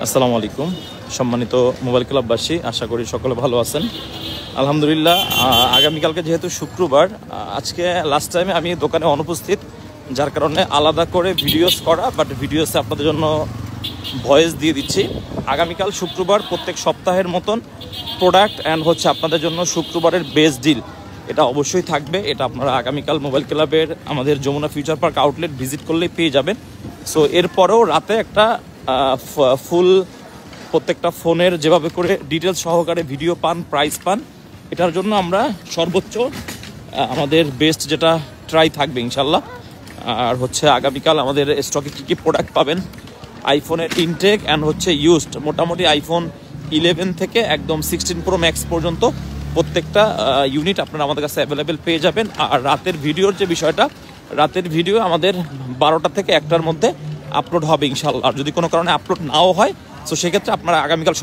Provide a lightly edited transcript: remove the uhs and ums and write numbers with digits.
আসসালামু আলাইকুম সম্মানিত মোবাইল ক্লাববাসী, আশা করি সকলে ভালো আছেন। আলহামদুলিল্লাহ। আগামীকালকে যেহেতু শুক্রবার, আজকে লাস্ট টাইমে আমি দোকানে অনুপস্থিত, যার কারণে আলাদা করে ভিডিওস করা, বাট ভিডিওসে আপনাদের জন্য ভয়েস দিয়ে দিচ্ছি। আগামীকাল শুক্রবার প্রত্যেক সপ্তাহের মতন প্রোডাক্ট অ্যান্ড আপনাদের জন্য শুক্রবারের বেস্ট ডিল এটা অবশ্যই থাকবে। এটা আপনারা আগামীকাল মোবাইল ক্লাবের আমাদের Jamuna future park outlet visit করলেই পেয়ে যাবেন। সো এরপরেও রাতে একটা ফুল প্রত্যেকটা ফোনের যেভাবে করে ডিটেলস সহকারে ভিডিও পান, প্রাইস পান, এটার জন্য আমরা সর্বোচ্চ আমাদের বেস্ট যেটা ট্রাই থাকবে ইনশাল্লাহ। আর আগামীকাল আমাদের স্টকে কী কী প্রোডাক্ট পাবেন, আইফোনের ইনটেক অ্যান্ড ইউজড মোটামুটি আইফোন 11 থেকে একদম 16 প্রো ম্যাক্স পর্যন্ত প্রত্যেকটা ইউনিট আপনারা আমাদের কাছে অ্যাভেলেবেল পেয়ে যাবেন। আর রাতের ভিডিওর যে বিষয়টা, রাতের ভিডিও আমাদের 12টা থেকে 1টার মধ্যে আপলোড হবে ইনশাল্লাহ। আর যদি কোনো কারণে আপলোড নাও হয়, তো সেক্ষেত্রে আপনারা আগামীকাল